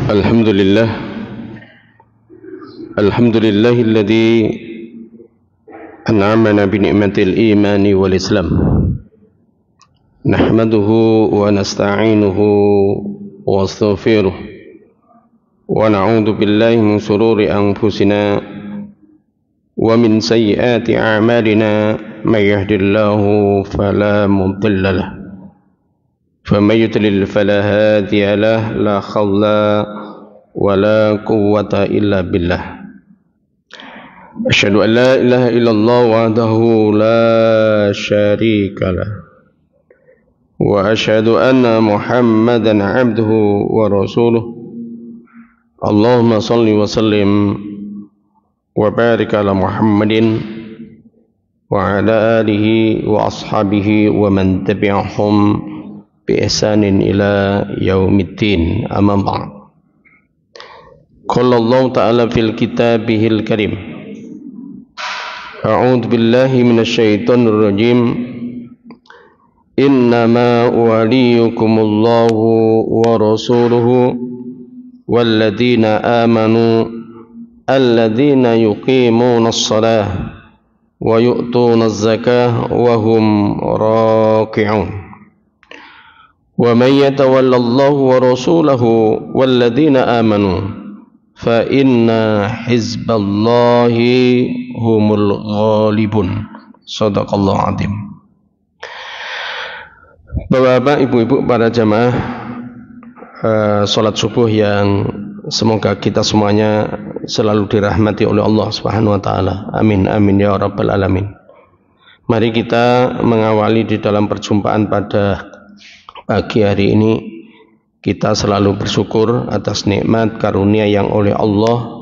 الحمد لله الذي أنعمنا بنعمة الإيمان والإسلام نحمده ونستعينه ونستغفره ونعوذ بالله من شرور أنفسنا ومن سيئات أعمالنا من يهد الله فلا مضل له فمن يضلل فلا هادي له لا حول ولا قوة إلا بالله أشهد أن لا إله إلا الله وحده لا شريك له وأشهد أن محمدا عبده ورسوله اللهم صل وسلم وبارك على محمد وعلى آله وأصحابه ومن تبعهم بإحسان إلى يوم الدين أما بعد قال الله تعالى في كتابه الكريم أعوذ بالله من الشيطان الرجيم إنما وليكم الله ورسوله والذين آمنوا الذين يقيمون الصلاة ويؤتون الزكاة وهم راكعون ومن يتولى الله ورسوله والذين آمنوا فإن حزب الله هم الغالبون صدق الله العظيم. Bapak-bapak, ibu-ibu, para jamaah salat subuh yang semoga kita semuanya selalu dirahmati oleh Allah Subhanahu wa taala. Amin amin ya rabbal alamin. Mari kita mengawali di dalam perjumpaan pada pagi hari ini, kita selalu bersyukur atas nikmat karunia yang oleh Allah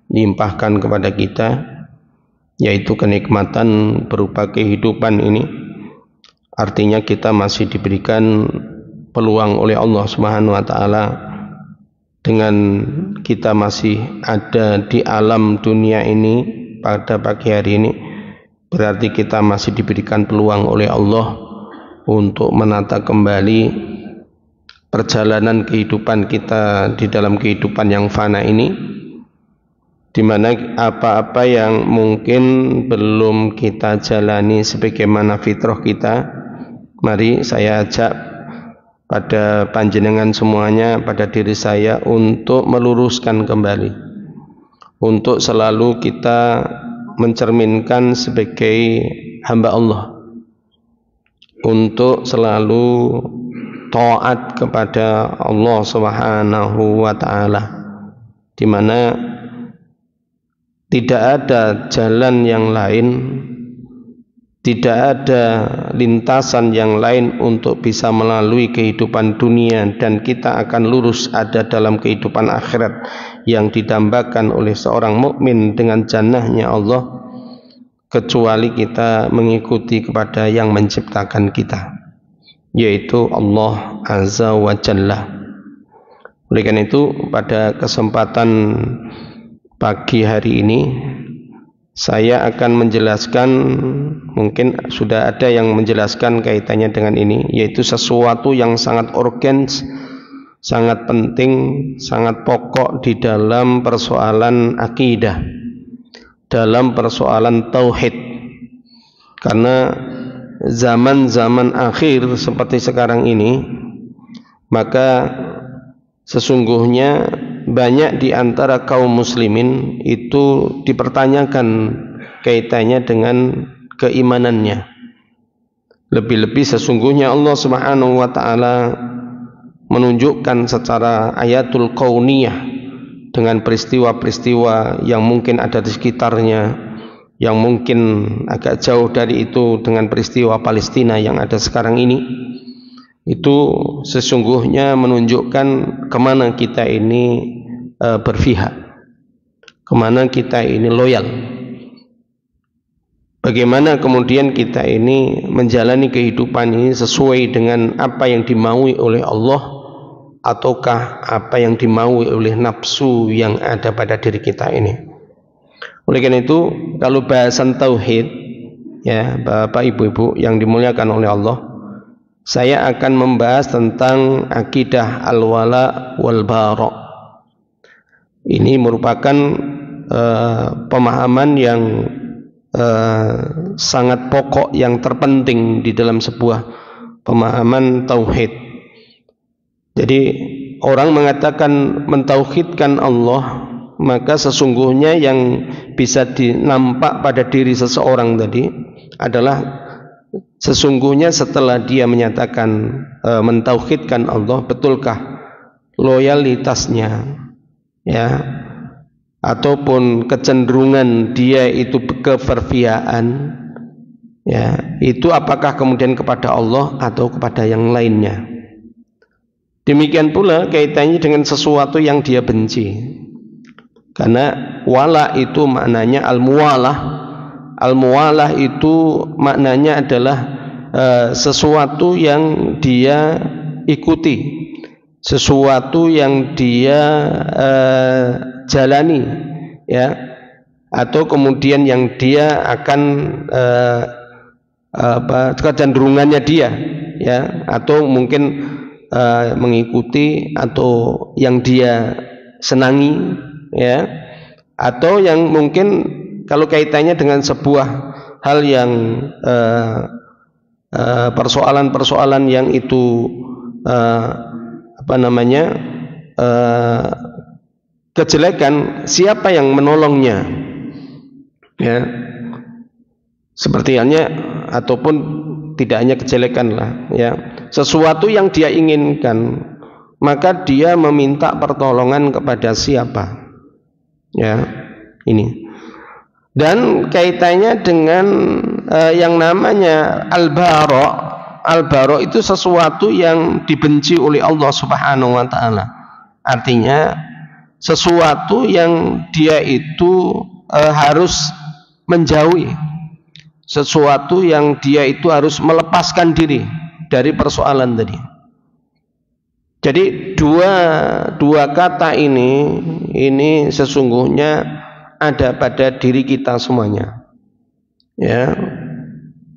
limpahkan kepada kita, yaitu kenikmatan berupa kehidupan ini. Artinya kita masih diberikan peluang oleh Allah Subhanahu wa taala dengan kita masih ada di alam dunia ini pada pagi hari ini, berarti kita masih diberikan peluang oleh Allah untuk menata kembali perjalanan kehidupan kita di dalam kehidupan yang fana ini, di mana apa-apa yang mungkin belum kita jalani sebagaimana fitrah kita, mari saya ajak pada panjenengan semuanya, pada diri saya, untuk meluruskan kembali, untuk selalu kita mencerminkan sebagai hamba Allah, untuk selalu taat kepada Allah Subhanahu wa taala, di mana tidak ada jalan yang lain, tidak ada lintasan yang lain untuk bisa melalui kehidupan dunia dan kita akan lurus ada dalam kehidupan akhirat yang didambakan oleh seorang mukmin dengan jannahnya Allah, kecuali kita mengikuti kepada yang menciptakan kita, yaitu Allah Azza wa Jalla. Oleh karena itu, pada kesempatan pagi hari ini saya akan menjelaskan, mungkin sudah ada yang menjelaskan kaitannya dengan ini, yaitu sesuatu yang sangat urgen, sangat penting, sangat pokok di dalam persoalan akidah, dalam persoalan tauhid. Karena zaman-zaman akhir seperti sekarang ini, maka sesungguhnya banyak di antara kaum muslimin itu dipertanyakan kaitannya dengan keimanannya. Lebih-lebih sesungguhnya Allah Subhanahu wa taala menunjukkan secara ayatul kauniyah dengan peristiwa-peristiwa yang mungkin ada di sekitarnya, yang mungkin agak jauh dari itu, dengan peristiwa Palestina yang ada sekarang ini, itu sesungguhnya menunjukkan kemana kita ini berpihak, kemana kita ini loyal, bagaimana kemudian kita ini menjalani kehidupan ini sesuai dengan apa yang dimaui oleh Allah, ataukah apa yang dimaui oleh nafsu yang ada pada diri kita ini. Oleh karena itu, kalau bahasan tauhid, ya Bapak Ibu-ibu yang dimuliakan oleh Allah, saya akan membahas tentang akidah al-wala wal bara, Ini merupakan pemahaman yang sangat pokok, yang terpenting di dalam sebuah pemahaman tauhid. Jadi orang mengatakan mentauhidkan Allah, maka sesungguhnya yang bisa dinampak pada diri seseorang tadi adalah sesungguhnya setelah dia menyatakan mentauhidkan Allah, betulkah loyalitasnya, ya, ataupun kecenderungan dia itu keperfiaan, ya, itu apakah kemudian kepada Allah atau kepada yang lainnya. Demikian pula kaitannya dengan sesuatu yang dia benci. Karena wala itu maknanya al-muwalah. Al-muwalah itu maknanya adalah sesuatu yang dia ikuti, sesuatu yang dia jalani, ya, atau kemudian yang dia akan kecenderungannya dia, ya, atau mungkin mengikuti atau yang dia senangi, ya, atau yang mungkin kalau kaitannya dengan sebuah hal yang persoalan-persoalan yang itu kejelekan, siapa yang menolongnya, ya, seperti halnya ataupun tidak hanya kejelekan lah, ya, sesuatu yang dia inginkan, maka dia meminta pertolongan kepada siapa, ya, ini. Dan kaitannya dengan yang namanya al-bara'. Al-bara' itu sesuatu yang dibenci oleh Allah Subhanahu wa taala. Artinya sesuatu yang dia itu harus menjauhi, sesuatu yang dia itu harus melepaskan diri dari persoalan tadi. Jadi dua kata ini sesungguhnya ada pada diri kita semuanya, ya.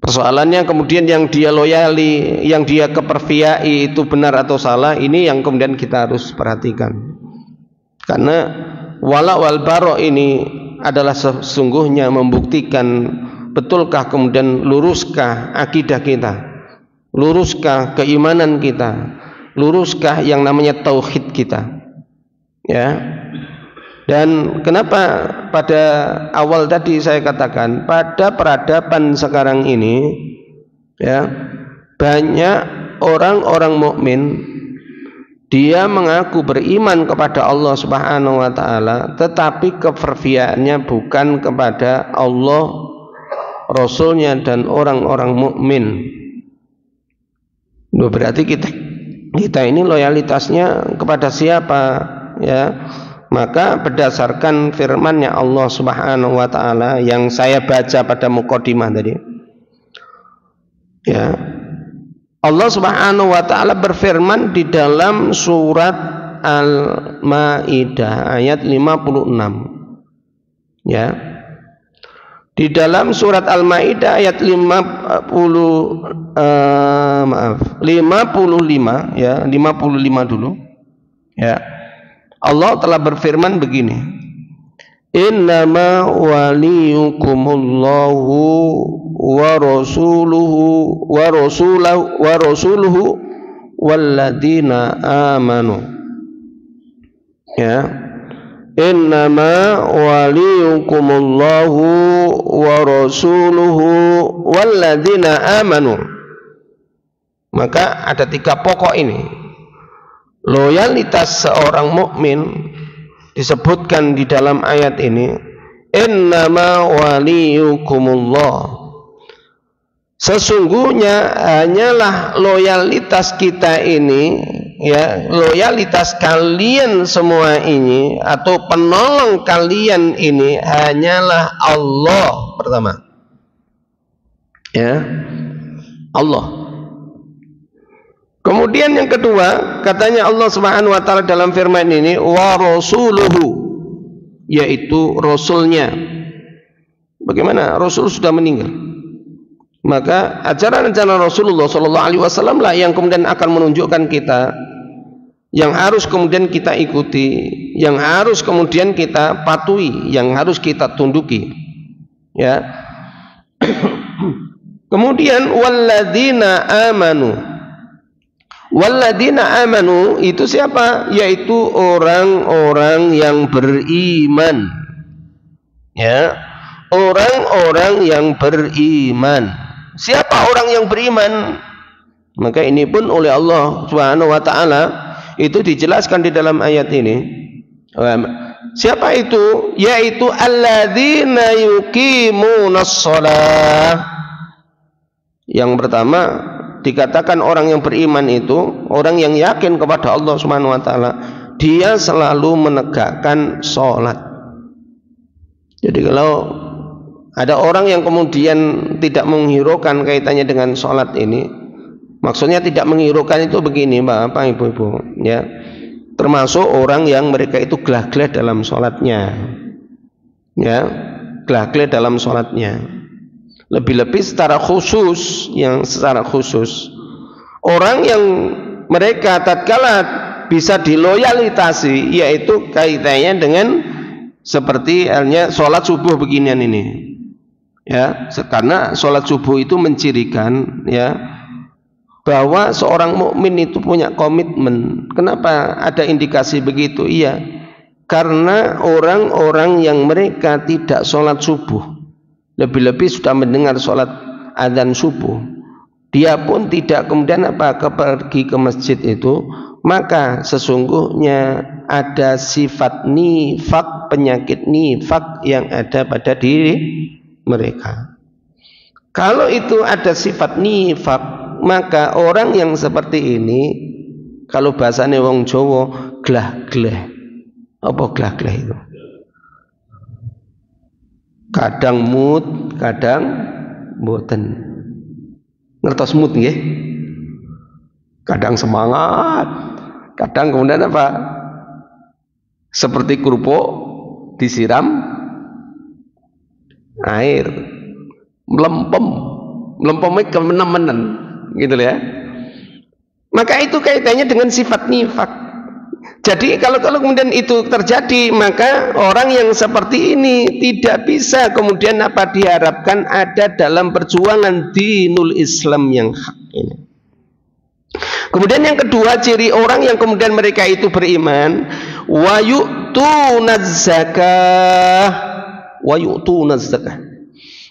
Persoalannya kemudian yang dia loyali, yang dia keperfiai itu benar atau salah, ini yang kemudian kita harus perhatikan. Karena wala wal bara ini adalah sesungguhnya membuktikan betulkah kemudian luruskah akidah kita, luruskah keimanan kita, luruskah yang namanya tauhid kita, ya. Dan kenapa pada awal tadi saya katakan pada peradaban sekarang ini, ya, banyak orang-orang mukmin dia mengaku beriman kepada Allah Subhanahu wa taala, tetapi keperfiaannya bukan kepada Allah, Rasulnya dan orang-orang mukmin. Berarti kita ini loyalitasnya kepada siapa, ya? Maka berdasarkan firman-Nya Allah Subhanahu wa taala yang saya baca pada mukadimah tadi, ya, Allah Subhanahu wa taala berfirman di dalam surat Al-Maidah ayat 56, ya. Di dalam surat Al-Maidah ayat 55, ya, 55 dulu, ya. Allah telah berfirman begini, innama waliyukumullahu wa rasuluhu walladzina amanu, ya, innama waliyukumullahu wa rasuluhu walladzina amanu. Maka ada 3 pokok ini. Loyalitas seorang mukmin disebutkan di dalam ayat ini, innama waliyukumullah, sesungguhnya hanyalah loyalitas kita ini, ya, loyalitas kalian semua ini atau penolong kalian ini hanyalah Allah pertama, ya, Allah. Kemudian yang kedua, katanya Allah Subhanahu wa taala dalam firman ini, wa rasuluhu, yaitu rasulnya. Bagaimana? Rasul sudah meninggal. Maka ajaran-ajaran Rasulullah sallallahu alaihi wasallam lah yang kemudian akan menunjukkan kita yang harus kemudian kita ikuti, yang harus kemudian kita patuhi, yang harus kita tunduki. Ya. Kemudian walladzina amanu. Walladzina amanu itu siapa? Yaitu orang-orang yang beriman. Ya. Orang-orang yang beriman. Siapa orang yang beriman? Maka ini pun oleh Allah Subhanahu wa taala itu dijelaskan di dalam ayat ini. Siapa itu? Yaitu alladzina yuqimunas shalah. Yang pertama dikatakan orang yang beriman itu orang yang yakin kepada Allah Subhanahu wa taala. Dia selalu menegakkan salat. Jadi kalau ada orang yang kemudian tidak menghiraukan kaitannya dengan salat ini, maksudnya tidak menghiraukan itu begini, Bapak Ibu-ibu, ya. Termasuk orang yang mereka itu gelah-gelah dalam sholatnya, ya, gelah-gelah dalam sholatnya. Lebih-lebih secara khusus, orang yang mereka tatkala bisa diloyalitasi, yaitu kaitannya dengan seperti halnya sholat subuh beginian ini, ya. Karena sholat subuh itu mencirikan, ya, bahwa seorang mukmin itu punya komitmen. Kenapa ada indikasi begitu? Iya, karena orang-orang yang mereka tidak sholat subuh, lebih-lebih sudah mendengar sholat adzan subuh, dia pun tidak kemudian pergi ke masjid itu, maka sesungguhnya ada sifat nifak, penyakit nifak yang ada pada diri mereka. Kalau itu ada sifat nifak, maka orang yang seperti ini, kalau bahasane wong Jawa, glah-gleh. Apa glah-gleh itu? Kadang mood, kadang mboten. Ngertos mood nggih? Kadang semangat, kadang kemudian apa? Seperti kerupuk disiram air, melempemnya kemenem-menem, gitu ya. Maka itu kaitannya dengan sifat nifak. Jadi kalau kemudian itu terjadi, maka orang yang seperti ini tidak bisa kemudian diharapkan ada dalam perjuangan dinul Islam yang hak ini. Kemudian yang kedua, ciri orang yang kemudian mereka itu beriman, wa yu'tunaz zakah.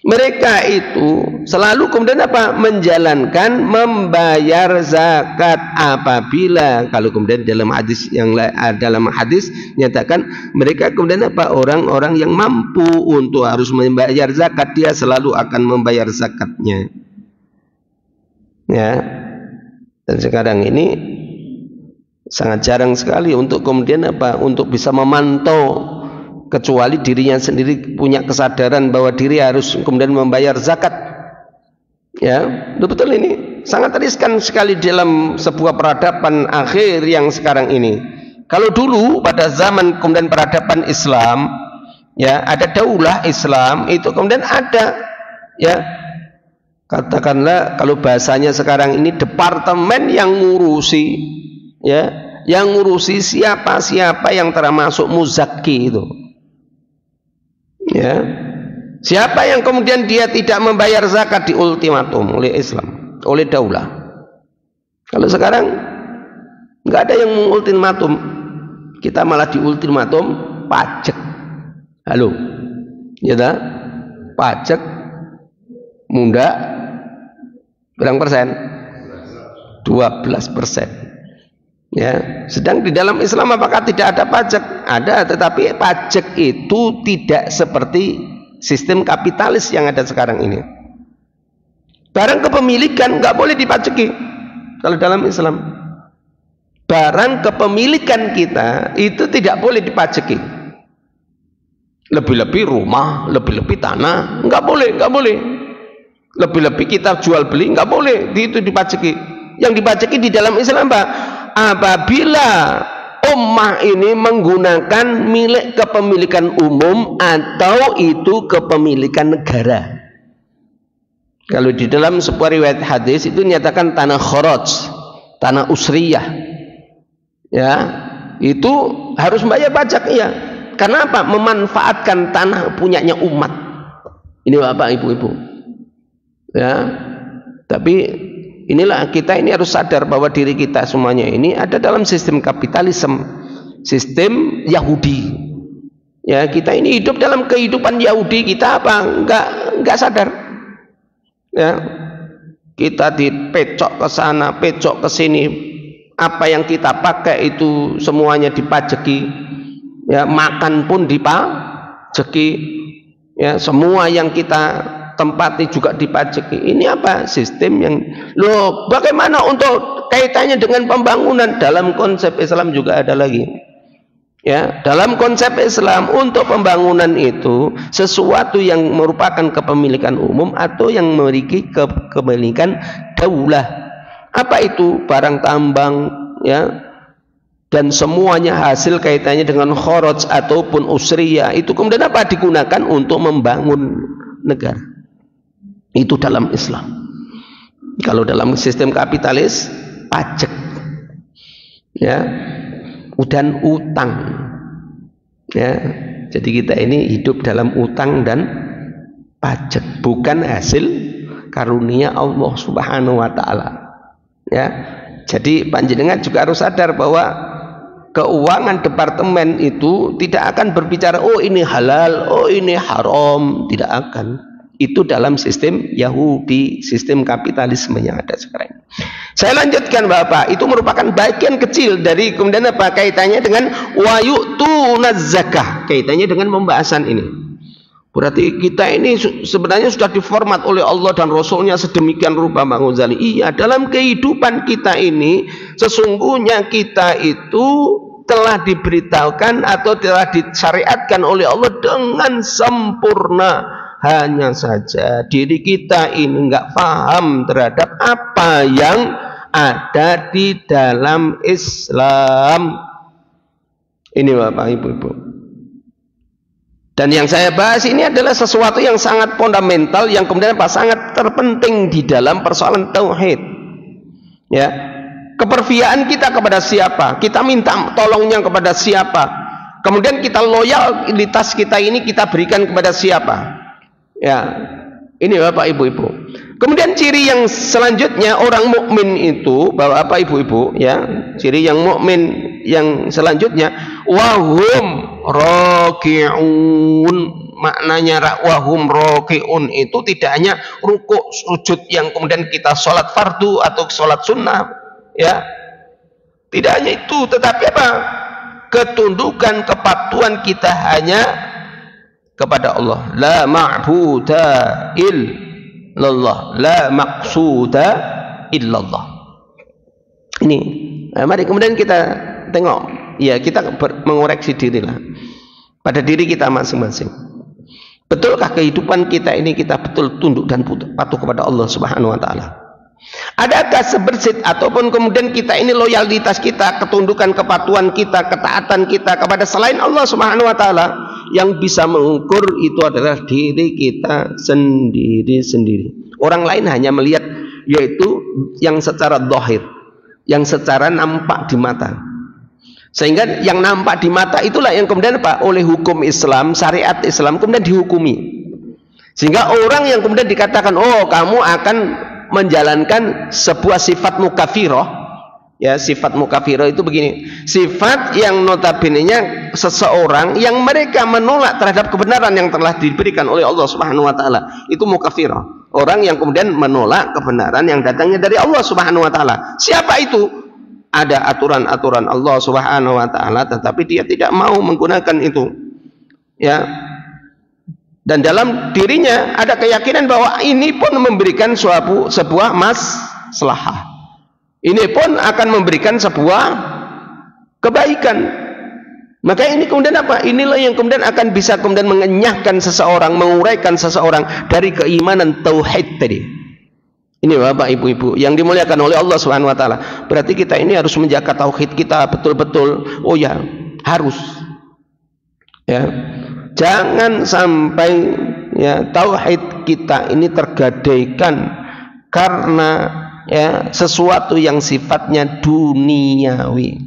Mereka itu selalu kemudian menjalankan membayar zakat apabila, kalau kemudian dalam hadis nyatakan mereka kemudian orang-orang yang mampu untuk harus membayar zakat, dia selalu akan membayar zakatnya. Ya. Dan sekarang ini sangat jarang sekali untuk kemudian untuk bisa memantau, kecuali dirinya sendiri punya kesadaran bahwa diri harus kemudian membayar zakat. Ya, betul ini sangat riskan sekali dalam sebuah peradaban akhir yang sekarang ini. Kalau dulu pada zaman kemudian peradaban Islam, ya, ada daulah Islam, itu kemudian ada, ya, katakanlah kalau bahasanya sekarang ini departemen yang ngurusi, ya, yang ngurusi siapa-siapa yang termasuk muzaki itu. Ya, siapa yang kemudian dia tidak membayar zakat, di ultimatum oleh Islam, oleh daulah. Kalau sekarang nggak ada yang mengultimatum, kita malah diultimatum pajak. Halo, ya tak? Pajak muda berapa persen? 12%. Ya, sedang di dalam Islam apakah tidak ada pajak? Ada, tetapi pajak itu tidak seperti sistem kapitalis yang ada sekarang ini. Barang kepemilikan nggak boleh dipajaki kalau dalam Islam. Barang kepemilikan kita itu tidak boleh dipajaki. Lebih-lebih rumah, lebih-lebih tanah, nggak boleh. Lebih-lebih kita jual beli nggak boleh, itu dipajaki. Yang dipajaki di dalam Islam apabila ummah ini menggunakan milik kepemilikan umum atau itu kepemilikan negara. Kalau di dalam sebuah riwayat hadis itu nyatakan tanah khoraj, tanah usriyah, Ya, itu harus bayar pajak, iya. Karena apa? Memanfaatkan tanah punyanya umat. Ini Bapak Ibu-ibu. Ya. Tapi inilah kita ini harus sadar bahwa diri kita semuanya ini ada dalam sistem kapitalisme, sistem Yahudi. Ya, kita ini hidup dalam kehidupan Yahudi. Kita apa? Enggak sadar. Ya. Kita dipecok ke sana, pecok ke sini. Apa yang kita pakai itu semuanya dipajaki. Ya, makan pun dipajaki. Ya, semua yang kita tempati juga dipajaki. Ini apa? Sistem yang loh, bagaimana untuk kaitannya dengan pembangunan? Dalam konsep Islam juga ada lagi. Ya, dalam konsep Islam untuk pembangunan itu sesuatu yang merupakan kepemilikan umum atau yang memiliki kepemilikan daulah. Apa itu? Barang tambang, ya, dan semuanya hasil kaitannya dengan kharaj ataupun usriyah itu kemudian apa? Digunakan untuk membangun negara. Itu dalam Islam. Kalau dalam sistem kapitalis, pajak, ya, dan utang, ya. Jadi kita ini hidup dalam utang dan pajak, bukan hasil karunia Allah Subhanahu wa taala. Ya. Jadi panjenengan juga harus sadar bahwa keuangan departemen itu tidak akan berbicara oh ini halal, oh ini haram, tidak akan. Itu dalam sistem Yahudi, sistem kapitalisme yang ada sekarang. Saya lanjutkan Bapak, itu merupakan bagian kecil dari kemudian apa kaitannya dengan wa yu'tunaz zakah, kaitannya dengan pembahasan ini. Berarti kita ini sebenarnya sudah diformat oleh Allah dan Rasulnya sedemikian rupa, Bang Ghazali. Iya, dalam kehidupan kita ini sesungguhnya kita itu telah diberitahukan atau telah disyariatkan oleh Allah dengan sempurna. Hanya saja diri kita ini nggak paham terhadap apa yang ada di dalam Islam. Ini Bapak Ibu-ibu. Dan yang saya bahas ini adalah sesuatu yang sangat fundamental, yang kemudian sangat terpenting di dalam persoalan tauhid. Ya, kepercayaan kita kepada siapa? Kita minta tolongnya kepada siapa? Kemudian kita loyalitas kita ini kita berikan kepada siapa? Ya, ini Bapak Ibu-ibu. Kemudian ciri yang selanjutnya orang mukmin itu, Bapak Ibu-ibu, ya, ciri yang mukmin yang selanjutnya wahum raki'un. Maknanya wahum raki'un itu tidak hanya rukuk sujud yang kemudian kita sholat fardu atau sholat sunnah, ya. Tidak hanya itu, tetapi apa? Ketundukan, kepatuhan kita hanya kepada Allah. La ma'buda illallah, la maqsuda illallah. Ini, mari kemudian kita tengok, ya, kita mengoreksi dirilah pada diri kita masing-masing. Betulkah kehidupan kita ini kita betul tunduk dan patuh kepada Allah Subhanahu wa taala? Adakah sebersih ataupun kemudian kita ini loyalitas kita, ketundukan, kepatuhan kita, ketaatan kita kepada selain Allah Subhanahu wa taala? Yang bisa mengukur itu adalah diri kita sendiri-sendiri. Orang lain hanya melihat, yaitu yang secara zahir, yang secara nampak di mata. Sehingga yang nampak di mata itulah yang kemudian apa? Oleh hukum Islam, syariat Islam kemudian dihukumi. Sehingga orang yang kemudian dikatakan, oh kamu akan menjalankan sebuah sifat mukafirah. Ya, sifat mukafirah itu begini, sifat yang notabene-nya seseorang yang mereka menolak terhadap kebenaran yang telah diberikan oleh Allah Subhanahu wa taala. Itu mukafirah. Orang yang kemudian menolak kebenaran yang datangnya dari Allah Subhanahu wa taala. Siapa itu? Ada aturan-aturan Allah Subhanahu wa taala tetapi dia tidak mau menggunakan itu. Ya. Dan dalam dirinya ada keyakinan bahwa ini pun memberikan sebuah maslahah. Ini pun akan memberikan sebuah kebaikan. Maka ini kemudian apa? Inilah yang kemudian akan bisa kemudian mengenyahkan seseorang, menguraikan seseorang dari keimanan tauhid tadi. Ini Bapak Ibu-ibu yang dimuliakan oleh Allah Subhanahu wa taala. Berarti kita ini harus menjaga tauhid kita betul-betul. Oh ya, harus. Ya. Jangan sampai ya tauhid kita ini tergadaikan karena ya sesuatu yang sifatnya duniawi.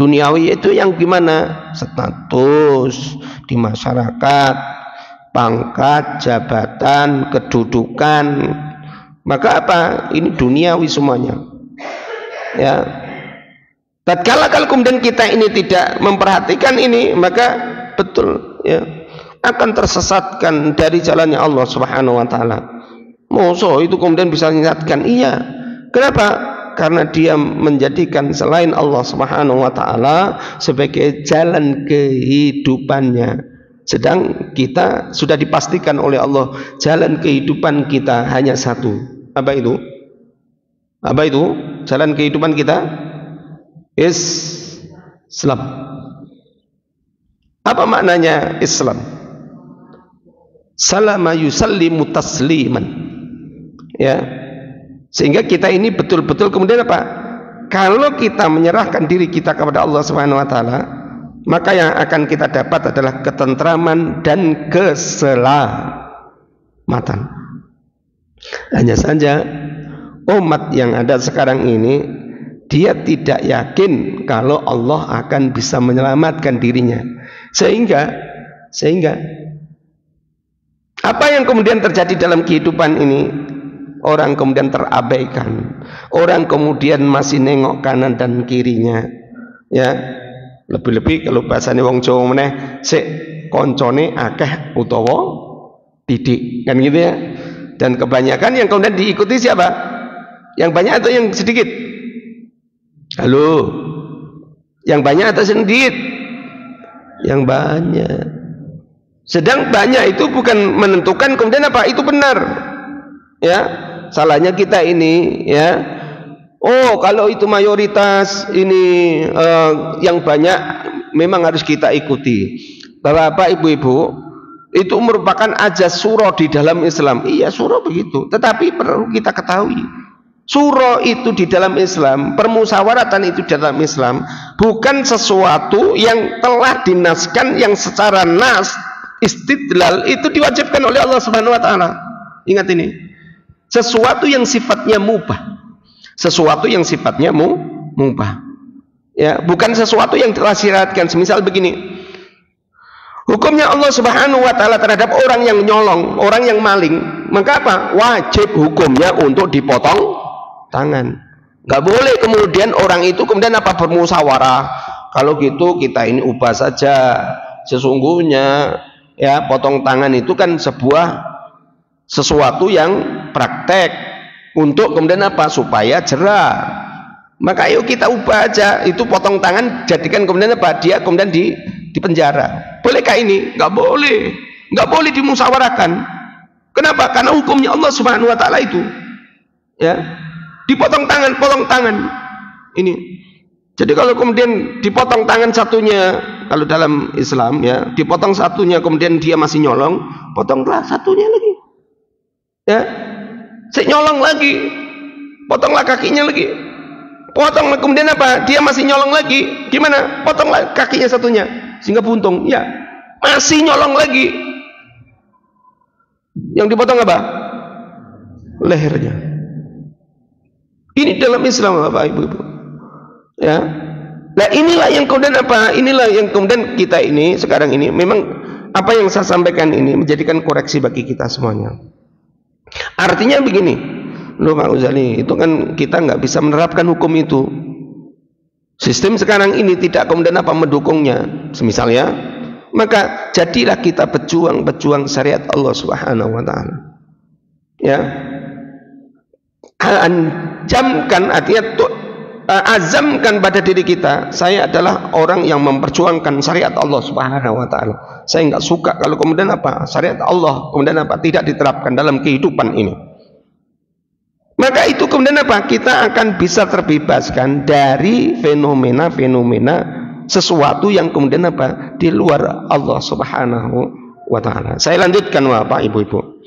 Duniawi itu yang gimana? Status di masyarakat, pangkat, jabatan, kedudukan. Maka apa? Ini duniawi semuanya. Ya. Tatkala kalau kemudian kita ini tidak memperhatikan ini, maka betul ya akan tersesatkan dari jalannya Allah Subhanahu wa taala. Masa itu kemudian bisa menyesatkan? Iya. Kenapa? Karena dia menjadikan selain Allah Subhanahu wa taala sebagai jalan kehidupannya. Sedang kita sudah dipastikan oleh Allah jalan kehidupan kita hanya satu. Apa itu? Apa itu? Jalan kehidupan kita Islam. Apa maknanya Islam? Salama yusallimu tasliman. Ya. Sehingga kita ini betul-betul kemudian apa? Kalau kita menyerahkan diri kita kepada Allah Subhanahu wa taala, maka yang akan kita dapat adalah ketentraman dan keselamatan. Hanya saja umat yang ada sekarang ini dia tidak yakin kalau Allah akan bisa menyelamatkan dirinya. Sehingga apa yang kemudian terjadi dalam kehidupan ini? Orang kemudian terabaikan. Orang kemudian masih nengok kanan dan kirinya. Ya. Lebih-lebih kalau bahasane wong Jawa meneh, sik koncone akeh utawa titik. Kan gitu ya. Dan kebanyakan yang kemudian diikuti siapa? Yang banyak atau yang sedikit? Halo, yang banyak atau sedikit? Yang banyak. Sedang banyak itu bukan menentukan kemudian apa itu benar. Ya, salahnya kita ini ya. Oh, kalau itu mayoritas ini yang banyak memang harus kita ikuti. Bapak-bapak, ibu-ibu, itu merupakan ajas surah di dalam Islam. Iya, surah begitu. Tetapi perlu kita ketahui surah itu di dalam Islam, permusyawaratan itu di dalam Islam bukan sesuatu yang telah dinaskan yang secara nas istidlal itu diwajibkan oleh Allah Subhanahu wa taala. Ingat ini. Sesuatu yang sifatnya mubah. Sesuatu yang sifatnya mubah. Ya, bukan sesuatu yang telah disyaratkan. Semisal begini. Hukumnya Allah Subhanahu wa taala terhadap orang yang nyolong, orang yang maling, maka apa? Wajib hukumnya untuk dipotong tangan. Nggak boleh kemudian orang itu kemudian apa bermusyawarah. Kalau gitu kita ini ubah saja. Sesungguhnya ya potong tangan itu kan sesuatu yang praktek untuk kemudian apa? Supaya jerah. Maka ayo kita ubah aja itu potong tangan jadikan kemudian apa? Dia kemudian di penjara. Bolehkah ini? Nggak boleh. Nggak boleh dimusyawarahkan. Kenapa? Karena hukumnya Allah Subhanahu wa taala itu. Ya. Dipotong tangan, potong tangan. Ini. Jadi kalau kemudian dipotong tangan satunya, kalau dalam Islam ya, dipotong satunya kemudian dia masih nyolong, potonglah satunya lagi. Ya. Nyolong lagi. Potonglah kakinya lagi. Potong kemudian apa? Dia masih nyolong lagi. Gimana? Potonglah kakinya satunya sehingga buntung. Ya. Masih nyolong lagi. Yang dipotong apa? Lehernya. Ini dalam Islam Bapak Ibu. Ya. Nah, inilah yang kemudian apa? Inilah yang kemudian kita ini sekarang ini memang apa yang saya sampaikan ini menjadikan koreksi bagi kita semuanya. Artinya begini, loh Pak Uzali, itu kan kita nggak bisa menerapkan hukum itu. Sistem sekarang ini tidak kemudian apa mendukungnya. Misalnya, maka jadilah kita pejuang syariat Allah Subhanahu wa taala. Ya. Anjamkan artinya azamkan pada diri kita, saya adalah orang yang memperjuangkan syariat Allah Subhanahu wa taala. Saya enggak suka kalau kemudian apa? Syariat Allah kemudian apa? Tidak diterapkan dalam kehidupan ini. Maka itu kemudian apa? Kita akan bisa terbebaskan dari fenomena-fenomena sesuatu yang kemudian apa? Di luar Allah Subhanahu wa taala. Saya lanjutkan Bapak Ibu-ibu.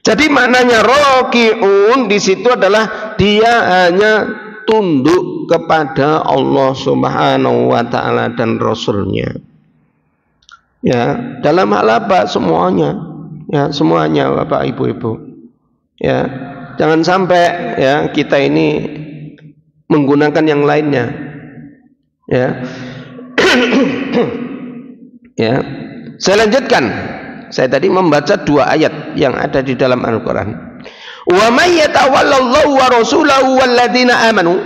Jadi maknanya rokiun di situ adalah dia hanya tunduk kepada Allah Subhanahu wa taala dan Rasulnya. Ya, dalam hal apa? Semuanya. Ya, semuanya Bapak Ibu-ibu. Ya, jangan sampai ya kita ini menggunakan yang lainnya. Ya. Ya. Saya lanjutkan. Saya tadi membaca 2 ayat yang ada di dalam Al-Qur'an. Wa may yatawallallahu wa rasulahu walladzina amanu.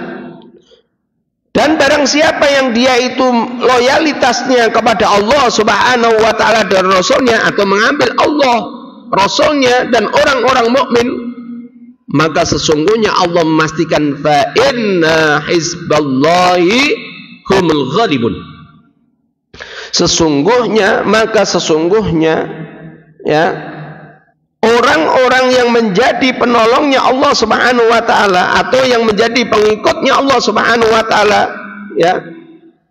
Dan barang siapa yang dia itu loyalitasnya kepada Allah Subhanahu wa taala dan Rasulnya, atau mengambil Allah, Rasulnya dan orang-orang mukmin, maka sesungguhnya Allah memastikan fa inna hizballahi humul ghalibun. Sesungguhnya ya, orang-orang yang menjadi penolongnya Allah Subhanahu wa taala atau yang menjadi pengikutnya Allah Subhanahu wa taala, ya,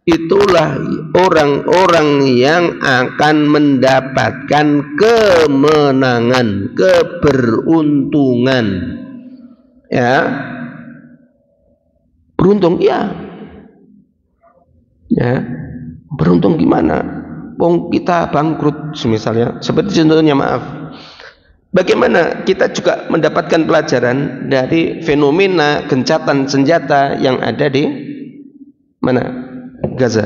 itulah orang-orang yang akan mendapatkan kemenangan, keberuntungan. Ya. Beruntung, ya. Ya. Beruntung gimana? Wong kita bangkrut misalnya. Seperti contohnya, maaf. Bagaimana kita juga mendapatkan pelajaran dari fenomena gencatan senjata yang ada di mana? Gaza.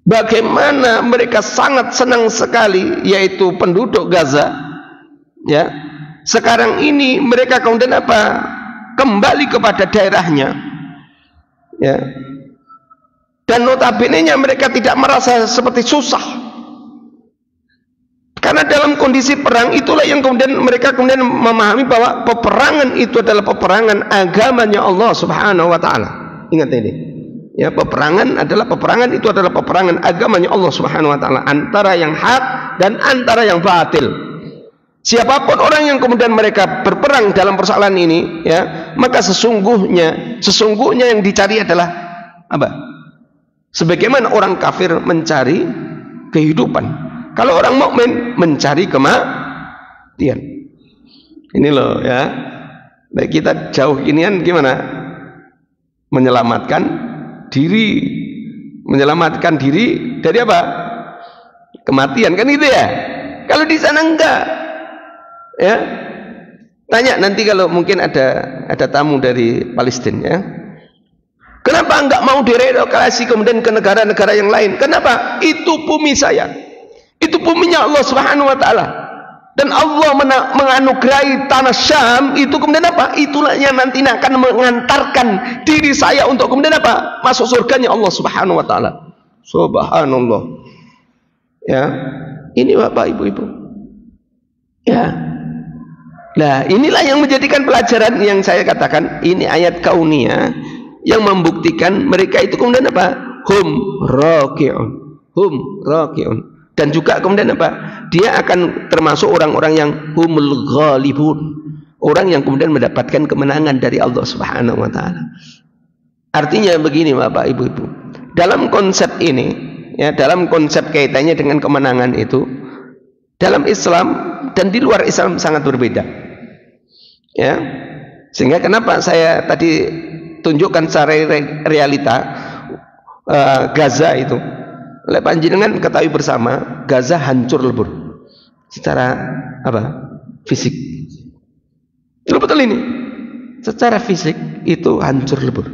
Bagaimana mereka sangat senang sekali, yaitu penduduk Gaza, ya. Sekarang ini mereka kemudian apa? Kembali kepada daerahnya. Ya. Dan notabene-nya mereka tidak merasa seperti susah. Karena dalam kondisi perang itulah yang kemudian mereka kemudian memahami bahwa peperangan itu adalah peperangan agamanya Allah Subhanahu wa taala. Ingat ini. Ya, peperangan itu adalah peperangan agamanya Allah Subhanahu wa taala, antara yang hak dan antara yang batil. Siapapun orang yang kemudian mereka berperang dalam persoalan ini, ya, maka sesungguhnya yang dicari adalah apa? Sebagaimana orang kafir mencari kehidupan, kalau orang mukmin mencari kematian. Ini loh, ya. Baik, kita jauh inian gimana? Menyelamatkan diri dari apa? Kematian, kan gitu ya. Kalau di sana enggak, ya. Tanya nanti kalau mungkin ada tamu dari Palestina, ya. Kenapa enggak mau direlokasi kemudian ke negara-negara yang lain? Kenapa? Itu bumi saya. Itu buminya Allah Subhanahu wa taala. Dan Allah menganugerahi tanah Syam itu kemudian apa? Itulah yang nanti akan mengantarkan diri saya untuk kemudian apa? Masuk surganya Allah Subhanahu wa taala. Subhanallah. Ya. Ini Bapak Ibu-ibu. Ya. Nah, inilah yang menjadikan pelajaran yang saya katakan, ini ayat kauniyah yang membuktikan mereka itu kemudian apa? Hum raki'un. Dan juga kemudian apa? Dia akan termasuk orang-orang yang humul ghalibun, orang yang kemudian mendapatkan kemenangan dari Allah Subhanahu wa taala. Artinya begini Bapak Ibu-ibu, dalam konsep ini, ya, dalam konsep kaitannya dengan kemenangan itu, dalam Islam dan di luar Islam sangat berbeda. Ya. Sehingga kenapa saya tadi tunjukkan secara realita Gaza itu. Oleh panjenengan ketahui bersama, Gaza hancur lebur secara apa? Fisik. Betul ini. Secara fisik itu hancur lebur.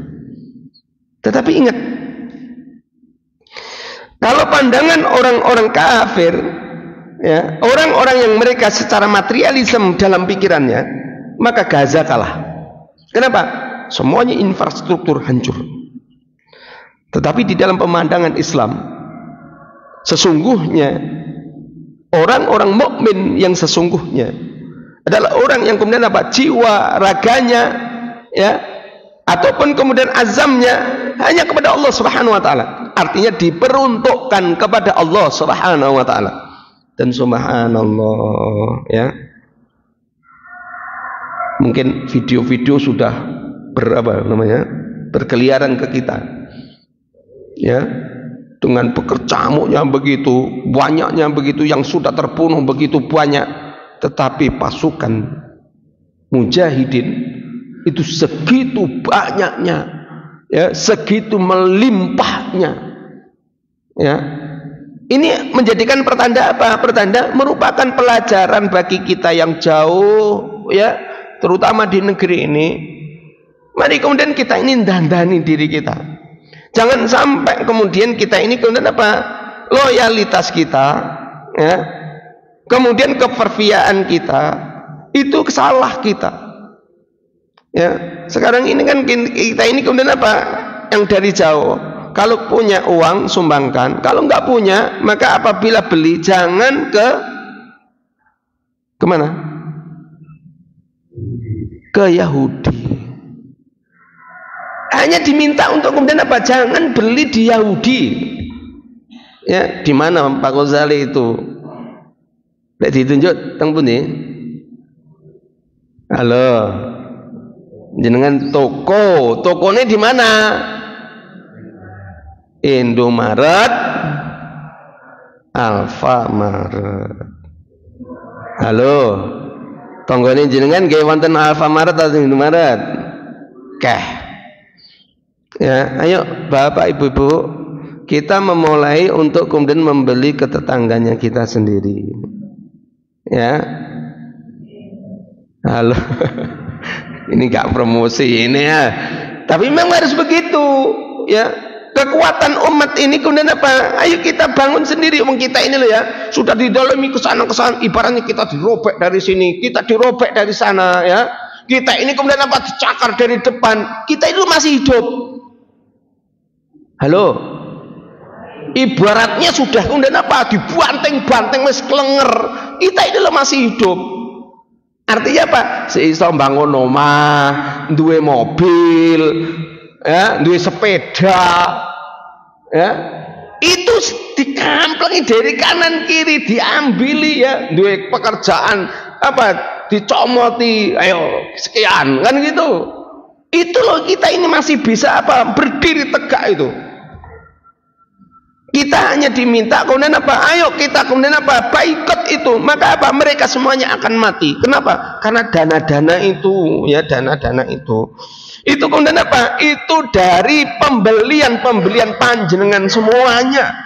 Tetapi ingat, kalau pandangan orang-orang kafir, ya, orang-orang yang mereka secara materialisme dalam pikirannya, maka Gaza kalah. Kenapa? Semuanya infrastruktur hancur. Tetapi di dalam pemandangan Islam, sesungguhnya orang-orang mukmin yang sesungguhnya adalah orang yang kemudian apa? Jiwa raganya, ya, ataupun kemudian azamnya hanya kepada Allah Subhanahu wa taala. Artinya diperuntukkan kepada Allah Subhanahu wa taala. Dan subhanallah, ya. Mungkin video-video sudah berkeliaran ke kita. Ya. Dengan pekercamuknya begitu, banyaknya begitu, yang sudah terbunuh begitu banyak, tetapi pasukan mujahidin itu segitu banyaknya, ya, segitu melimpahnya, ya. Ini menjadikan pertanda apa? Pertanda merupakan pelajaran bagi kita yang jauh, ya, terutama di negeri ini, Mari kemudian kita ini dandani diri kita. Jangan sampai kemudian kita ini kemudian apa? Loyalitas kita, ya. Kemudian kepercayaan kita itu salah kita. Ya, sekarang ini kan kita ini kemudian apa? Yang dari jauh. Kalau punya uang sumbangkan, kalau nggak punya maka apabila beli jangan kemana? Ke Yahudi. Hanya diminta untuk kemudian apa? Jangan beli di Yahudi. Ya, di mana Pak Ghazali itu? Tidak ditunjuk teng pundi? Halo. Jenengan tokonya di mana? Indomaret, Alfamaret. Halo. Tonggone jenengan nggih wonten Alfamaret atau Indomaret? Keh. Ya, ayo Bapak Ibu-ibu, kita memulai untuk kemudian membeli ke tetangganya kita sendiri. Ya. Halo. Ini gak promosi ini ya. Tapi memang harus begitu, ya. Kekuatan umat ini kemudian apa? Ayo kita bangun sendiri. Wong kita ini loh ya, sudah didolimi kesana, ibaratnya kita dirobek dari sini, kita dirobek dari sana, ya. Kita ini kemudian apa? Dicakar dari depan. Kita itu masih hidup. Halo. Ibaratnya sudah kemudian apa? Dibanting-banting wis klenger. Kita ini loh masih hidup. Artinya apa? Seiso bangun omah, duwe mobil, ya, duwe sepeda, ya. Itu dikamplengi dari kanan kiri, diambili, ya, duwe pekerjaan apa? Dicomoti, ayo sekian, kan gitu. Itu loh kita ini masih bisa apa? Berdiri tegak itu. Kita hanya diminta kemudian apa? Ayo kita kemudian apa? Boikot itu. Maka apa? Mereka semuanya akan mati. Kenapa? Karena dana-dana itu, ya, dana-dana itu kemudian apa? Itu dari pembelian panjenengan semuanya.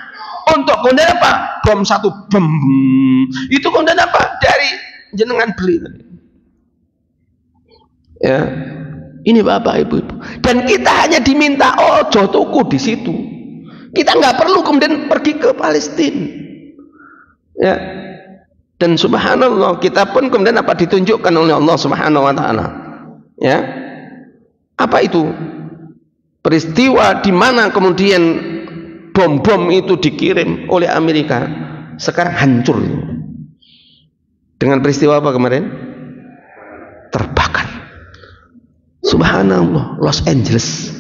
Untuk kemudian apa? Bom satu bom. Itu kemudian apa? Dari jenengan beli. Ya. Ini Bapak Ibu. Dan kita hanya diminta ojo tuku di situ. Kita nggak perlu kemudian pergi ke Palestina, ya. Dan subhanallah kita pun kemudian apa ditunjukkan oleh Allah Subhanahu Wa Taala, ya. Apa itu? Peristiwa di mana kemudian bom-bom itu dikirim oleh Amerika sekarang hancur. Dengan peristiwa apa kemarin? Terbakar. Subhanallah, Los Angeles,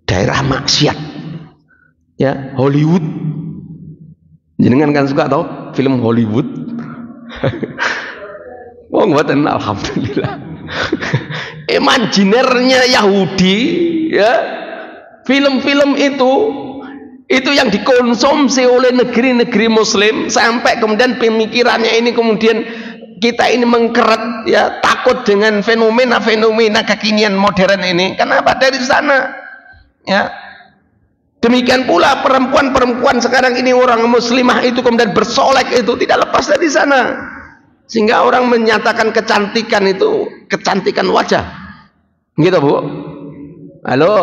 daerah maksiat. Ya, Hollywood. Jenengan kan suka tau film Hollywood? Oh, mboten, alhamdulillah. Imajinernya Yahudi, ya. Film-film itu yang dikonsumsi oleh negeri-negeri Muslim sampai kemudian pemikirannya ini kemudian kita ini mengkeret, ya, takut dengan fenomena-fenomena kekinian modern ini. Kenapa? Dari sana, ya. Demikian pula perempuan-perempuan sekarang ini, orang muslimah itu kemudian bersolek itu tidak lepas dari sana. Sehingga orang menyatakan kecantikan itu kecantikan wajah. Gitu, Bu? Halo?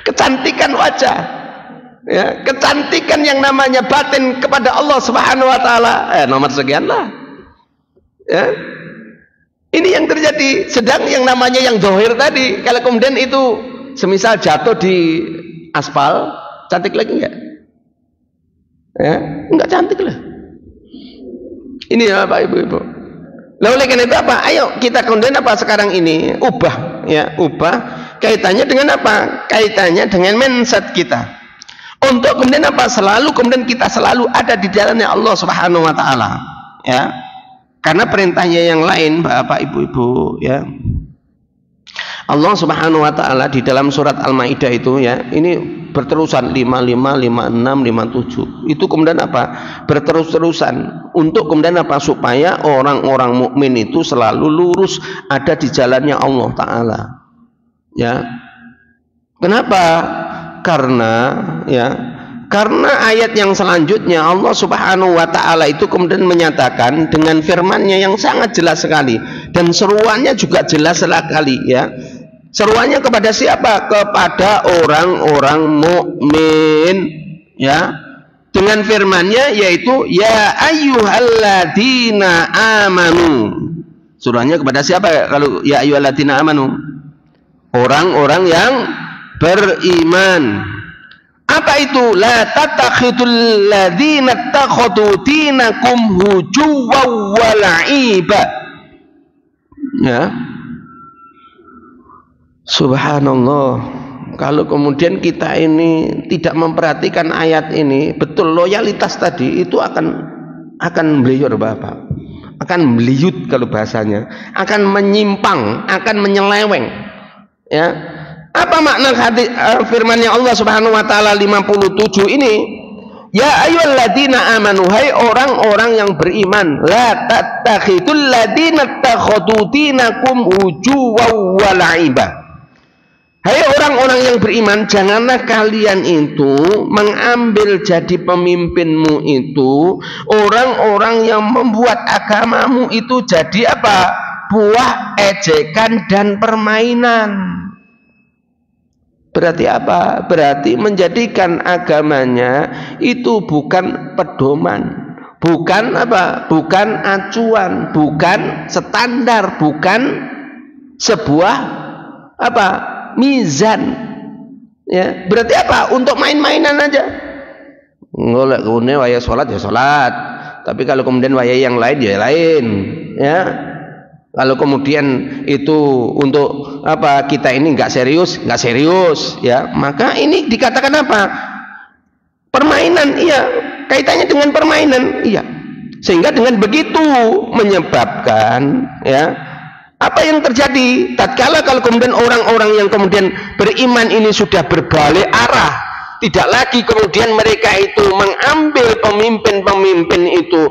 Kecantikan wajah. Ya, kecantikan yang namanya batin kepada Allah Subhanahu Wa Taala. Nomor sekian lah. Ya. Ini yang terjadi. Sedang yang namanya yang zahir tadi, kalau kemudian itu semisal jatuh di aspal, cantik lagi enggak? Ya, enggak cantik lah. Ini ya Bapak Ibu-ibu. Lalu oleh karena itu apa? Ayo kita kemudian apa sekarang ini ubah, ya, ubah kaitannya dengan apa? Kaitannya dengan mindset kita. Untuk kemudian apa? Selalu kemudian kita selalu ada di jalannya Allah Subhanahu Wa Taala, ya. Karena perintahnya yang lain, Bapak Ibu-ibu, ya. Allah Subhanahu Wa Taala di dalam surat Al-Maidah itu, ya, ini berterusan 55, 56, 57. Itu kemudian apa? Berterus-terusan untuk kemudian apa? Supaya orang-orang mukmin itu selalu lurus ada di jalannya Allah Taala. Ya. Kenapa? Karena, ya, karena ayat yang selanjutnya Allah Subhanahu Wa Taala itu kemudian menyatakan dengan firman-Nya yang sangat jelas sekali Dan seruannya juga jelas sekali ya. Seruannya kepada siapa? Kepada orang-orang mukmin ya. Dengan firman-Nya yaitu ya ayyuhalladzina amanu. Seruannya kepada siapa kalau ya ayyuhalladzina amanu? Orang-orang yang beriman. Apa itu? La tattakhidul ladzina takhadu dinakum hujuwan wa la'iba. Ya. Subhanallah. Kalau kemudian kita ini tidak memperhatikan ayat ini, betul loyalitas tadi itu akan beliur Bapak. Akan beliut kalau bahasanya, akan menyimpang, akan menyeleweng. Ya. Apa makna firman-Nya Allah Subhanahu wa taala 57 ini? Ya ayyuhalladzina amanu, hai orang-orang yang beriman, la tattakhidul ladzina takhadu dinakum hujuwan wa la'iba. Hai orang-orang yang beriman, janganlah kalian itu mengambil jadi pemimpinmu itu orang-orang yang membuat agamamu itu jadi apa? Buah ejekan dan permainan. Berarti apa? Berarti menjadikan agamanya itu bukan pedoman, bukan apa? Bukan acuan, bukan standar, bukan sebuah apa? Mizan. Ya, berarti apa? Untuk main-mainan aja. Ngolek kemudian waya sholat ya sholat, tapi kalau kemudian waya yang lain ya lain. Ya. Kalau kemudian itu untuk apa kita ini nggak serius ya, maka ini dikatakan apa? Permainan, iya, kaitannya dengan permainan, iya. Sehingga dengan begitu menyebabkan ya apa yang terjadi tatkala kalau kemudian orang-orang yang kemudian beriman ini sudah berbalik arah, tidak lagi kemudian mereka itu mengambil pemimpin-pemimpin itu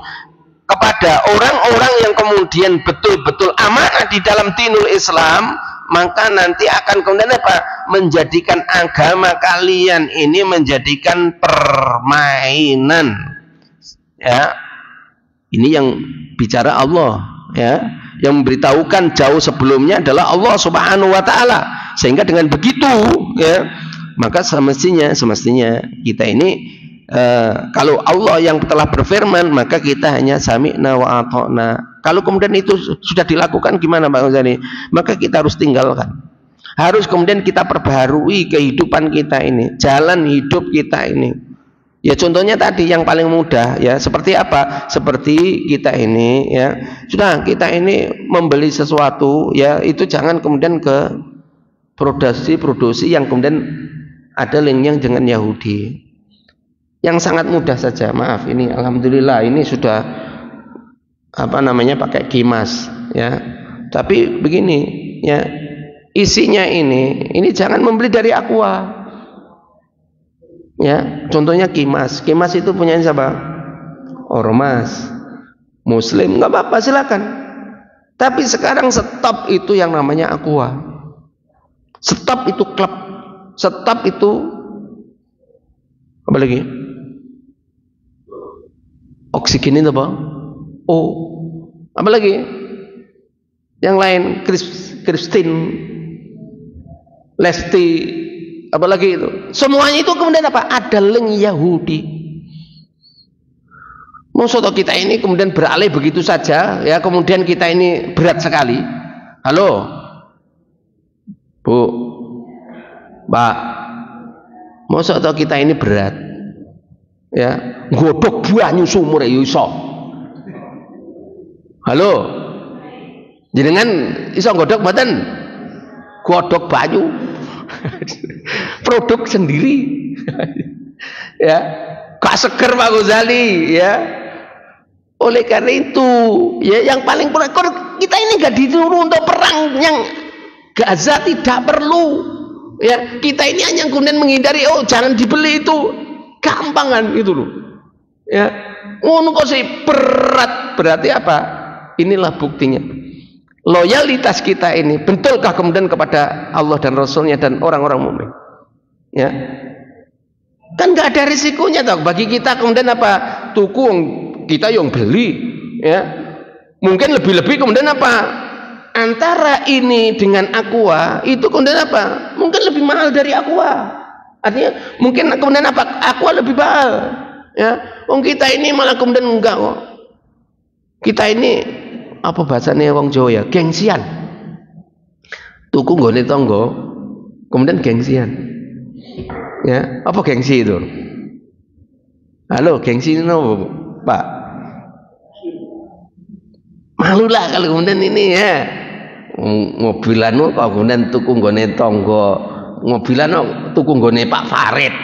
kepada orang-orang yang kemudian betul-betul amanah di dalam dinul Islam, maka nanti akan kemudian apa? Menjadikan agama kalian ini menjadikan permainan. Ya. Ini yang bicara Allah, ya. Yang memberitahukan jauh sebelumnya adalah Allah Subhanahu wa taala. Sehingga dengan begitu, ya, maka semestinya kita ini kalau Allah yang telah berfirman, maka kita hanya sami'na wa ata'na. Kalau kemudian itu sudah dilakukan gimana Pak Ghazali? Maka kita harus tinggalkan. Harus kemudian kita perbaharui kehidupan kita ini, jalan hidup kita ini. Ya contohnya tadi yang paling mudah ya, seperti apa? Seperti kita ini ya. Sudah kita ini membeli sesuatu ya, itu jangan kemudian ke produksi yang kemudian ada linknya dengan Yahudi. Yang sangat mudah saja, maaf ini alhamdulillah ini sudah apa namanya pakai kimas ya. Tapi begini ya, isinya ini jangan membeli dari Aqua. Ya, contohnya kimas. Kimas itu punya siapa? Ormas. Muslim nggak apa-apa silakan. Tapi sekarang stop itu yang namanya Aqua. Stop itu klub. Stop itu apa lagi? Oksigen itu apa? Oh, apa lagi? Yang lain, Christine, Lesti, apa lagi itu? Semuanya itu kemudian apa? Ada link Yahudi. Maksudnya kita ini kemudian beralih begitu saja, ya kemudian kita ini berat sekali. Halo, Bu, Pak, maksudnya kita ini berat. Ya, godok banyu sumur ya iso. Halo, jenengan iso godok mboten? Godok banyu produk sendiri ya, gak seger Pak Ghazali ya. Oleh karena itu ya yang paling kita ini gak disuruh untuk perang yang Gaza, tidak perlu ya. Kita ini hanya kemudian menghindari, oh jangan dibeli itu, gampangan itu loh ya. Ngono kok sih berat. Berarti apa? Inilah buktinya loyalitas kita ini betulkah kemudian kepada Allah dan Rasulnya dan orang-orang mukmin ya. Kan nggak ada risikonya toh bagi kita kemudian apa? Tuku kita yang beli ya. Mungkin lebih-lebih kemudian apa? antara ini dengan Aqua itu kemudian apa? Mungkin lebih mahal dari Aqua. Artinya mungkin kemudian apa? Aqua lebih mahal. Ya, kita ini malah kemudian enggak kok. Kita ini apa bahasanya wong Jawa ya? Gengsian. Tuku nggone tangga, kemudian gengsian. Ya, apa gengsi itu? Halo, gengsi itu Pak? Malu lah kalau kemudian ini ya. Mobilan kok kemudian tuku nggone tangga, mobilan tuku nggone Pak Farid.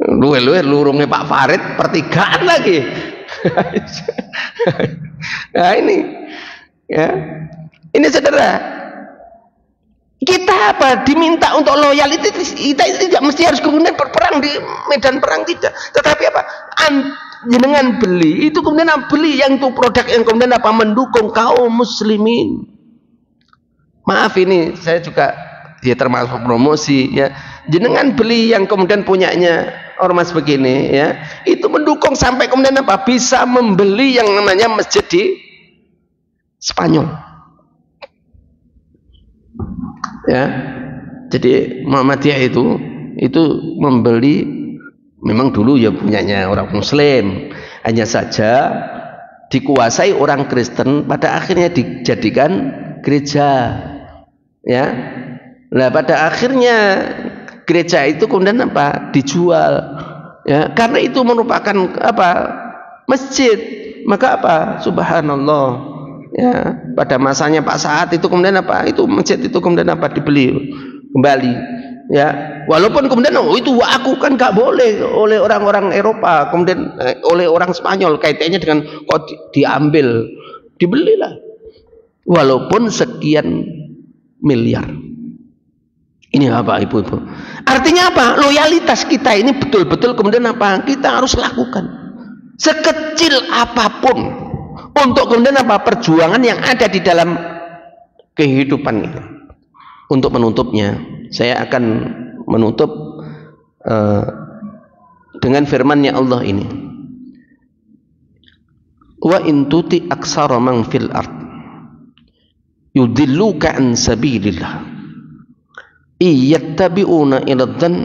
Luwe-luwe lurunge Pak Farid pertigaan lagi. Nah ini ya, ini saudara, kita apa diminta untuk loyalitas, kita tidak mesti harus kemudian berperang di medan perang, tidak, tetapi apa jenengan beli itu kemudian beli yang itu produk yang kemudian apa mendukung kaum muslimin. Maaf ini saya juga ya termasuk promosi ya, jenengan beli yang kemudian punyanya ormas begini ya, itu mendukung sampai kemudian apa bisa membeli yang namanya masjid di Spanyol ya. Jadi Muhammadiyah itu membeli, memang dulu ya punyanya orang muslim, hanya saja dikuasai orang Kristen, pada akhirnya dijadikan gereja ya. Nah pada akhirnya gereja itu kemudian apa dijual ya, karena itu merupakan apa masjid, maka apa subhanallah ya, pada masanya Pak Saat itu kemudian apa itu masjid itu kemudian apa dibeli kembali ya, walaupun kemudian itu aku kan gak boleh oleh orang-orang Eropa, kemudian oleh orang Spanyol, kaitannya dengan kok diambil, dibelilah walaupun sekian miliar. Ini apa ibu-ibu? Artinya apa? Loyalitas kita ini betul-betul kemudian apa? Kita harus lakukan sekecil apapun untuk kemudian apa? Perjuangan yang ada di dalam kehidupan ini. Untuk menutupnya, saya akan menutup dengan firman-Nya Allah ini. Wa in tuti aksara man fil ard yudilluka an sabilillah iyattabi'una ila dhann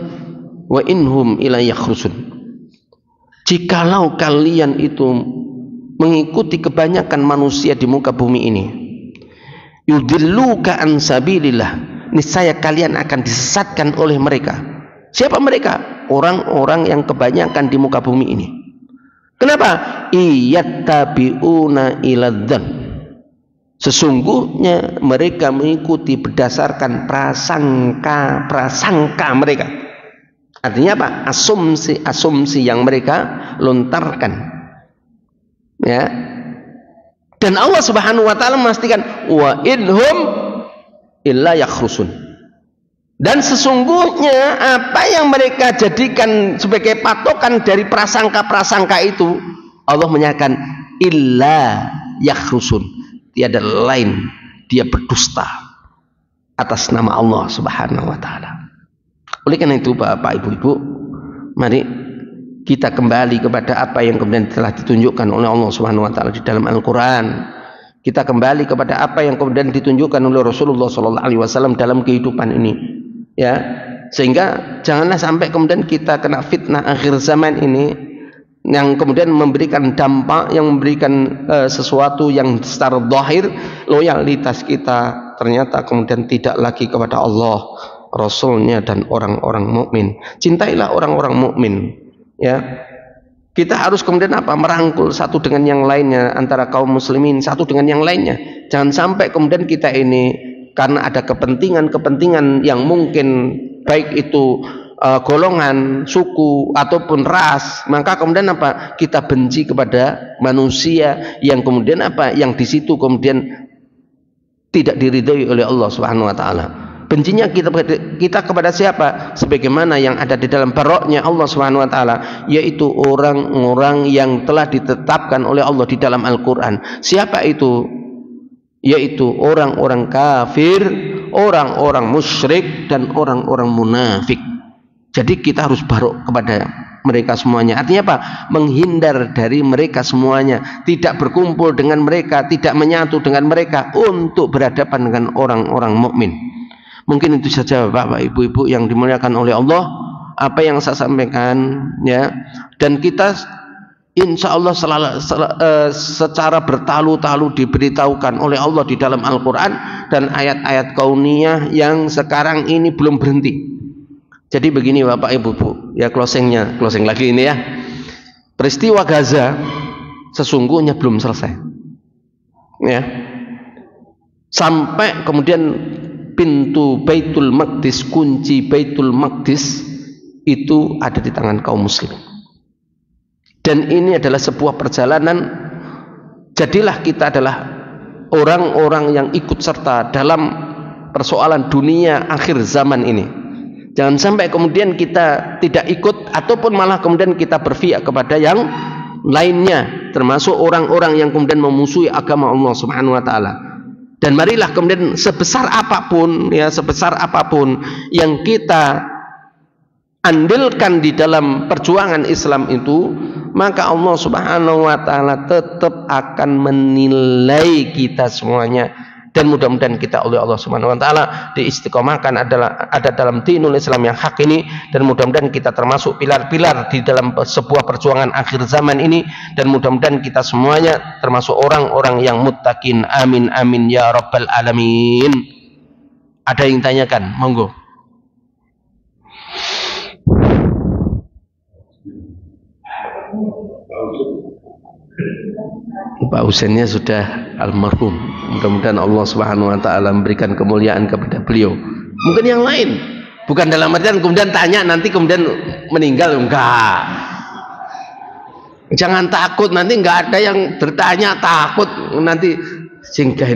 wa inhum ila yakhrusun. Jikalau kalian itu mengikuti kebanyakan manusia di muka bumi ini, yudilluka an sabilillah, niscaya kalian akan disesatkan oleh mereka. Siapa mereka? Orang-orang yang kebanyakan di muka bumi ini. Kenapa? Iyattabi'una ila dhann, sesungguhnya mereka mengikuti berdasarkan prasangka mereka. Artinya apa? Asumsi yang mereka lontarkan ya. Dan Allah Subhanahu wa taala memastikan wa inhum illa yakhrusun, dan sesungguhnya apa yang mereka jadikan sebagai patokan dari prasangka itu, Allah menyatakan illa yakhrusun, tiada lain dia berdusta atas nama Allah Subhanahu wa taala. Oleh karena itu Bapak Ibu-ibu, mari kita kembali kepada apa yang kemudian telah ditunjukkan oleh Allah Subhanahu wa taala di dalam Al-Qur'an. Kita kembali kepada apa yang kemudian ditunjukkan oleh Rasulullah sallallahu alaihi wasallam dalam kehidupan ini. Ya, sehingga janganlah sampai kemudian kita kena fitnah akhir zaman ini yang kemudian memberikan dampak, yang memberikan sesuatu yang secara zahir loyalitas kita ternyata kemudian tidak lagi kepada Allah, Rasulnya dan orang-orang mukmin. Cintailah orang-orang mukmin ya. Kita harus kemudian apa? Merangkul satu dengan yang lainnya, antara kaum muslimin satu dengan yang lainnya. Jangan sampai kemudian kita ini karena ada kepentingan yang mungkin baik itu golongan, suku ataupun ras, maka kemudian apa? Kita benci kepada manusia yang kemudian apa? Yang di situ kemudian tidak diridhai oleh Allah Subhanahu wa taala. Bencinya kita kepada siapa? Sebagaimana yang ada di dalam baroknya Allah Subhanahu wa taala, yaitu orang-orang yang telah ditetapkan oleh Allah di dalam Al-Qur'an. Siapa itu? Yaitu orang-orang kafir, orang-orang musyrik dan orang-orang munafik. Jadi kita harus barok kepada mereka semuanya. Artinya apa? Menghindar dari mereka semuanya, tidak berkumpul dengan mereka, tidak menyatu dengan mereka untuk berhadapan dengan orang-orang mukmin. Mungkin itu saja Bapak Ibu-ibu yang dimuliakan oleh Allah, apa yang saya sampaikan ya. Dan kita insya Allah secara bertalu-talu diberitahukan oleh Allah di dalam Al-Quran dan ayat-ayat kauniyah yang sekarang ini belum berhenti. Jadi begini Bapak Ibu, ya closing lagi ini ya. Peristiwa Gaza sesungguhnya belum selesai. Ya. Sampai kemudian pintu Baitul Maqdis, kunci Baitul Maqdis itu ada di tangan kaum muslim. Dan ini adalah sebuah perjalanan. Jadilah kita adalah orang-orang yang ikut serta dalam persoalan dunia akhir zaman ini. Jangan sampai kemudian kita tidak ikut ataupun malah kemudian kita berpihak kepada yang lainnya, termasuk orang-orang yang kemudian memusuhi agama Allah Subhanahu wa taala. Dan marilah kemudian sebesar apapun yang kita andilkan di dalam perjuangan Islam itu, maka Allah Subhanahu wa taala tetap akan menilai kita semuanya. Dan mudah-mudahan kita oleh Allah Subhanahu wa taala diistiqomahkan ada dalam dinul Islam yang hak ini, dan mudah-mudahan kita termasuk pilar-pilar di dalam sebuah perjuangan akhir zaman ini, dan mudah-mudahan kita semuanya termasuk orang-orang yang muttaqin. Amin amin ya rabbal alamin. Ada yang tanyakan? Monggo. Pak Husainnya sudah almarhum. Mudah-mudahan Allah Subhanahu wa taala memberikan kemuliaan kepada beliau. Mungkin yang lain, bukan dalam artian kemudian tanya nanti kemudian meninggal, enggak. Jangan takut, nanti enggak ada yang bertanya takut nanti singgah